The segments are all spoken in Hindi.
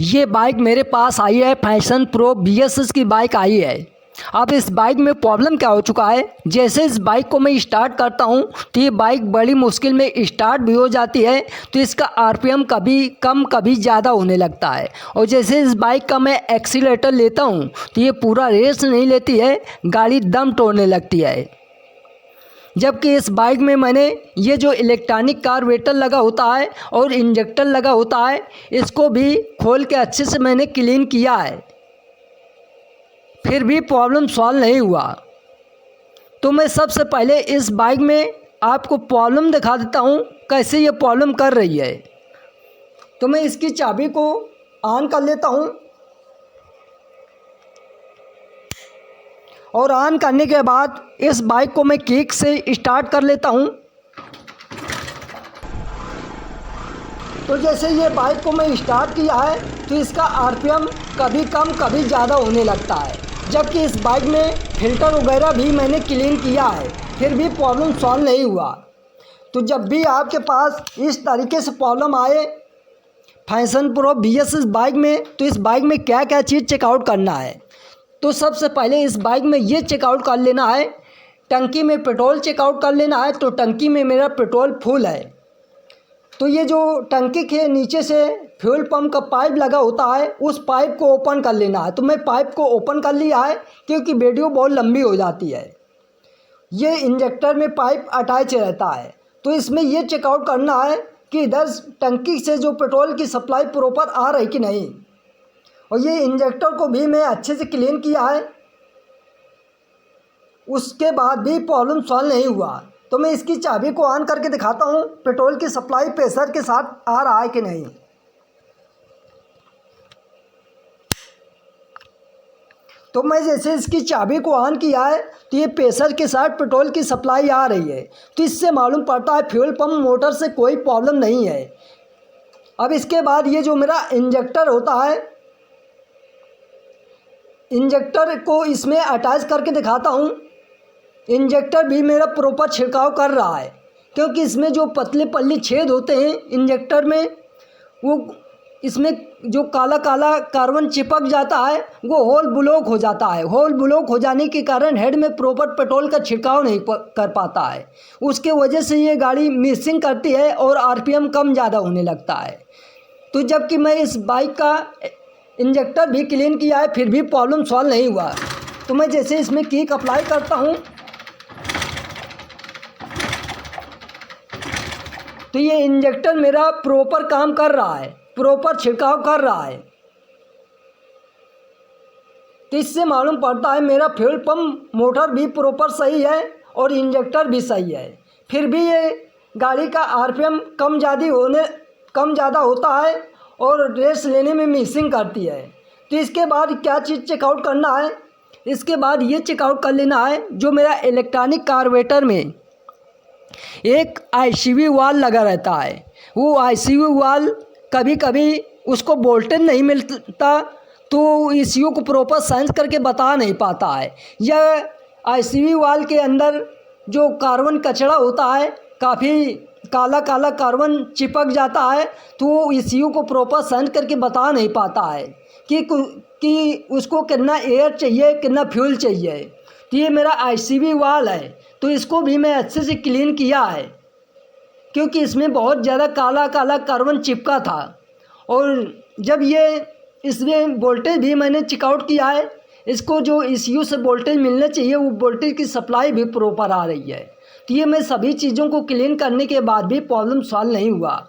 ये बाइक मेरे पास आई है, फैशन प्रो BSS की बाइक आई है। अब इस बाइक में प्रॉब्लम क्या हो चुका है, जैसे इस बाइक को मैं स्टार्ट करता हूँ तो ये बाइक बड़ी मुश्किल में स्टार्ट भी हो जाती है, तो इसका RPM कभी कम कभी ज़्यादा होने लगता है। और जैसे इस बाइक का मैं एक्सीलेटर लेता हूँ तो ये पूरा रेस नहीं लेती है, गाड़ी दम तोड़ने लगती है। जबकि इस बाइक में मैंने ये जो इलेक्ट्रॉनिक कार्बोरेटर लगा होता है और इंजेक्टर लगा होता है, इसको भी खोल के अच्छे से मैंने क्लीन किया है, फिर भी प्रॉब्लम सॉल्व नहीं हुआ। तो मैं सबसे पहले इस बाइक में आपको प्रॉब्लम दिखा देता हूँ कैसे ये प्रॉब्लम कर रही है। तो मैं इसकी चाबी को ऑन कर लेता हूँ और ऑन करने के बाद इस बाइक को मैं किक से स्टार्ट कर लेता हूँ। तो जैसे ये बाइक को मैं स्टार्ट किया है तो इसका RPM कभी कम कभी ज़्यादा होने लगता है। जबकि इस बाइक में फ़िल्टर वगैरह भी मैंने क्लीन किया है, फिर भी प्रॉब्लम सॉल्व नहीं हुआ। तो जब भी आपके पास इस तरीके से प्रॉब्लम आए फैशन प्रो BSS बाइक में, तो इस बाइक में क्या क्या चीज़ चेकआउट करना है। तो सबसे पहले इस बाइक में ये चेकआउट कर लेना है, टंकी में पेट्रोल चेकआउट कर लेना है। तो टंकी में मेरा पेट्रोल फुल है, तो ये जो टंकी के नीचे से फ्यूल पंप का पाइप लगा होता है उस पाइप को ओपन कर लेना है। तो मैं पाइप को ओपन कर लिया है क्योंकि वीडियो बहुत लंबी हो जाती है। ये इंजेक्टर में पाइप अटैच रहता है, तो इसमें ये चेकआउट करना है कि इधर टंकी से जो पेट्रोल की सप्लाई प्रॉपर आ रही कि नहीं। और ये इंजेक्टर को भी मैं अच्छे से क्लीन किया है, उसके बाद भी प्रॉब्लम सॉल्व नहीं हुआ। तो मैं इसकी चाबी को ऑन करके दिखाता हूँ पेट्रोल की सप्लाई प्रेशर के साथ आ रहा है कि नहीं। तो मैं जैसे इसकी चाबी को ऑन किया है तो ये प्रेशर के साथ पेट्रोल की सप्लाई आ रही है, तो इससे मालूम पड़ता है फ्यूल पंप मोटर से कोई प्रॉब्लम नहीं है। अब इसके बाद ये जो मेरा इंजेक्टर होता है, इंजेक्टर को इसमें अटैच करके दिखाता हूँ। इंजेक्टर भी मेरा प्रॉपर छिड़काव कर रहा है, क्योंकि इसमें जो पतले पल्ली छेद होते हैं इंजेक्टर में, वो इसमें जो काला काला कार्बन चिपक जाता है वो होल ब्लॉक हो जाता है। होल ब्लॉक हो जाने के कारण हेड में प्रॉपर पेट्रोल का छिड़काव नहीं कर पाता है, उसके वजह से ये गाड़ी मिसिंग करती है और RPM कम ज़्यादा होने लगता है। तो जबकि मैं इस बाइक का इंजेक्टर भी क्लीन किया है, फिर भी प्रॉब्लम सॉल्व नहीं हुआ। तो मैं जैसे इसमें किक अप्लाई करता हूँ तो ये इंजेक्टर मेरा प्रॉपर काम कर रहा है, प्रॉपर छिड़काव कर रहा है। तो इससे मालूम पड़ता है मेरा फ्यूल पंप मोटर भी प्रॉपर सही है और इंजेक्टर भी सही है, फिर भी ये गाड़ी का RPM कम ज़्यादा होता है और रेस लेने में मिसिंग करती है। तो इसके बाद क्या चीज़ चेकआउट करना है, इसके बाद ये चेकआउट कर लेना है जो मेरा इलेक्ट्रॉनिक कार्बोरेटर में एक ICV वाल लगा रहता है। वो ICV वाल कभी कभी उसको वोल्टेज नहीं मिलता, तो ECU को प्रॉपर सेंस करके बता नहीं पाता है। यह ICV वाल के अंदर जो कार्बन कचरा होता है, काफ़ी काला काला कार्बन चिपक जाता है, तो वो ECU को प्रॉपर सेंस करके बता नहीं पाता है कि उसको कितना एयर चाहिए, कितना फ्यूल चाहिए। तो ये मेरा ICV वाल है, तो इसको भी मैं अच्छे से क्लीन किया है, क्योंकि इसमें बहुत ज़्यादा काला काला कार्बन चिपका था। और जब ये इसमें वोल्टेज भी मैंने चेकआउट किया है, इसको जो ECU से वोल्टेज मिलना चाहिए वो वोल्टेज की सप्लाई भी प्रॉपर आ रही है। तो ये मैं सभी चीज़ों को क्लीन करने के बाद भी प्रॉब्लम सॉल्व नहीं हुआ,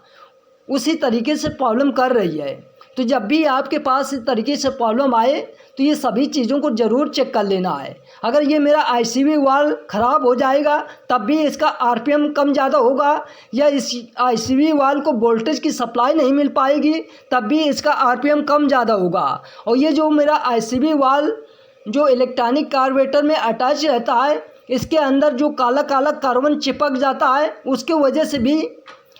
उसी तरीके से प्रॉब्लम कर रही है। तो जब भी आपके पास इस तरीके से प्रॉब्लम आए तो ये सभी चीज़ों को ज़रूर चेक कर लेना है। अगर ये मेरा ICV वाल ख़राब हो जाएगा तब भी इसका RPM कम ज़्यादा होगा, या इस ICV वाल को वोल्टेज की सप्लाई नहीं मिल पाएगी तब भी इसका RPM कम ज़्यादा होगा। और ये जो मेरा ICV वाल जो इलेक्ट्रॉनिक कार्बोरेटर में अटैच रहता है, इसके अंदर जो काला काला कार्बन चिपक जाता है, उसके वजह से भी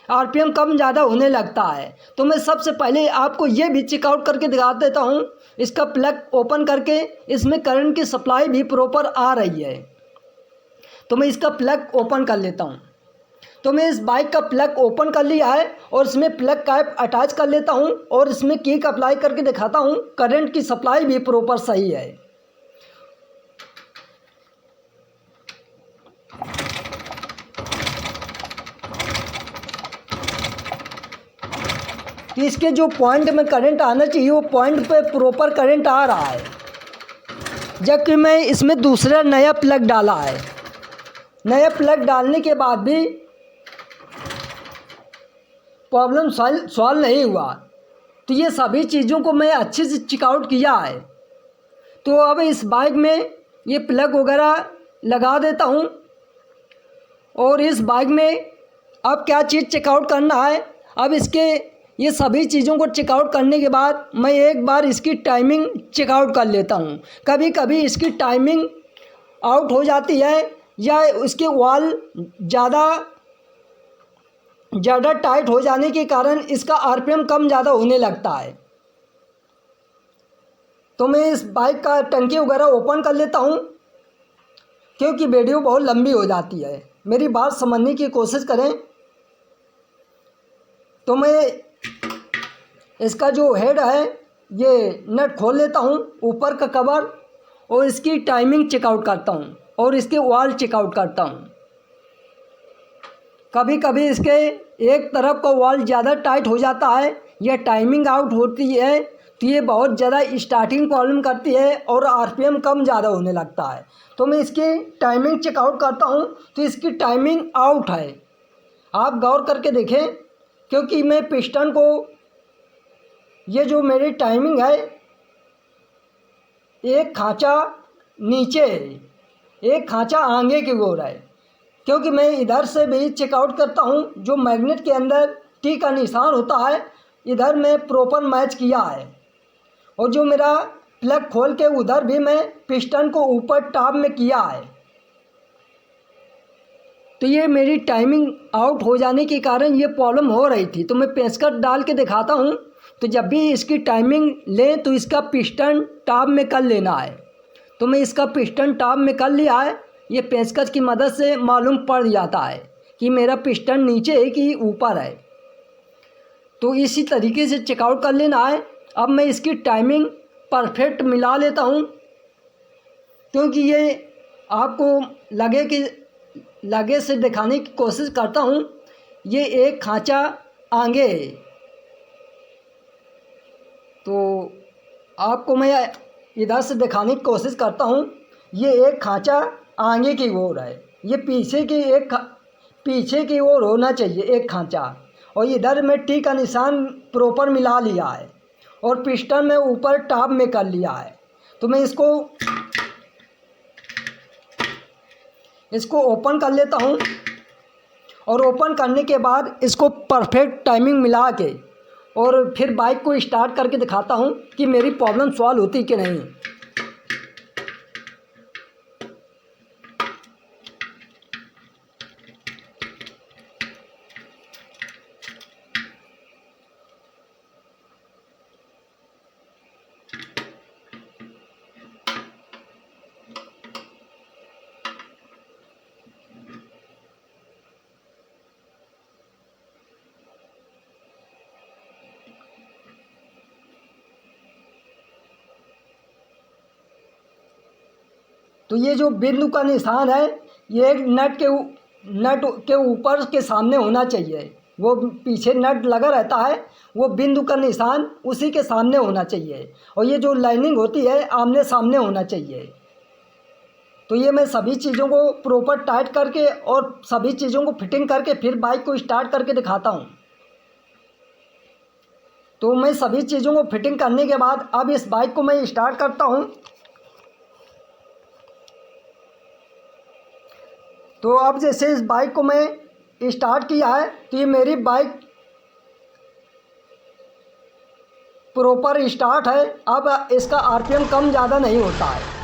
RPM कम ज़्यादा होने लगता है। तो मैं सबसे पहले आपको ये भी चेकआउट करके दिखा देता हूँ, इसका प्लग ओपन करके इसमें करंट की सप्लाई भी प्रॉपर आ रही है। तो मैं इसका प्लग ओपन कर लेता हूँ। तो मैं इस बाइक का प्लग ओपन कर लिया है और इसमें प्लग कैप अटैच कर लेता हूँ और इसमें किक अप्लाई करके दिखाता हूँ। करंट की सप्लाई भी प्रॉपर सही है। तो इसके जो पॉइंट में करंट आना चाहिए वो पॉइंट पे प्रॉपर करंट आ रहा है, जबकि मैं इसमें दूसरा नया प्लग डाला है। नया प्लग डालने के बाद भी प्रॉब्लम सॉल्व नहीं हुआ। तो ये सभी चीज़ों को मैं अच्छे से चेकआउट किया है। तो अब इस बाइक में ये प्लग वगैरह लगा देता हूँ और इस बाइक में अब क्या चीज़ चेकआउट करना है। अब इसके ये सभी चीज़ों को चेकआउट करने के बाद मैं एक बार इसकी टाइमिंग चेकआउट कर लेता हूँ। कभी कभी इसकी टाइमिंग आउट हो जाती है या उसके वाल ज़्यादा टाइट हो जाने के कारण इसका आरपीएम कम ज़्यादा होने लगता है। तो मैं इस बाइक का टंकी वगैरह ओपन कर लेता हूँ, क्योंकि वीडियो बहुत लंबी हो जाती है। मेरी बात समझने की कोशिश करें। तो मैं इसका जो हेड है ये नट खोल लेता हूँ, ऊपर का कवर, और इसकी टाइमिंग चेकआउट करता हूँ और इसके वाल चेकआउट करता हूँ। कभी कभी इसके एक तरफ का वाल ज़्यादा टाइट हो जाता है या टाइमिंग आउट होती है, तो ये बहुत ज़्यादा स्टार्टिंग प्रॉब्लम करती है और आरपीएम कम ज़्यादा होने लगता है। तो मैं इसकी टाइमिंग चेकआउट करता हूँ, तो इसकी टाइमिंग आउट है। आप गौर करके देखें, क्योंकि मैं पिस्टन को, ये जो मेरी टाइमिंग है, एक खांचा नीचे है, एक खांचा आगे की ओर है। क्योंकि मैं इधर से भी चेकआउट करता हूँ, जो मैग्नेट के अंदर टी का निशान होता है इधर मैं प्रॉपर मैच किया है, और जो मेरा प्लग खोल के उधर भी मैं पिस्टन को ऊपर टॉप में किया है। तो ये मेरी टाइमिंग आउट हो जाने के कारण ये प्रॉब्लम हो रही थी। तो मैं पेंचकस डाल के दिखाता हूँ। तो जब भी इसकी टाइमिंग लें तो इसका पिस्टन टॉप में कर लेना है। तो मैं इसका पिस्टन टॉप में कर लिया है। ये पेंचकस की मदद से मालूम पड़ जाता है कि मेरा पिस्टन नीचे है कि ऊपर है। तो इसी तरीके से चेकआउट कर लेना है। अब मैं इसकी टाइमिंग परफेक्ट मिला लेता हूँ, क्योंकि ये आपको लगे से दिखाने की कोशिश करता हूँ। ये एक खांचा आगे है, तो आपको मैं इधर से दिखाने की कोशिश करता हूँ। ये एक खांचा आगे की ओर है, ये पीछे की ओर होना चाहिए एक खांचा, और इधर में टी का निशान प्रॉपर मिला लिया है और पिस्टन में ऊपर टॉप में कर लिया है। तो मैं इसको ओपन कर लेता हूँ, और ओपन करने के बाद इसको परफेक्ट टाइमिंग मिला के और फिर बाइक को स्टार्ट करके दिखाता हूँ कि मेरी प्रॉब्लम सॉल्व होती कि नहीं। तो ये जो बिंदु का निशान है ये एक नट के ऊपर के सामने होना चाहिए। वो पीछे नट लगा रहता है, वो बिंदु का निशान उसी के सामने होना चाहिए, और ये जो लाइनिंग होती है आमने सामने होना चाहिए। तो ये मैं सभी चीज़ों को प्रॉपर टाइट करके और सभी चीज़ों को फिटिंग करके फिर बाइक को स्टार्ट करके दिखाता हूँ। तो मैं सभी चीज़ों को फिटिंग करने के बाद अब इस बाइक को मैं स्टार्ट करता हूँ। तो अब जैसे इस बाइक को मैं स्टार्ट किया है, तो ये मेरी बाइक प्रॉपर स्टार्ट है। अब इसका आरपीएम कम ज़्यादा नहीं होता है।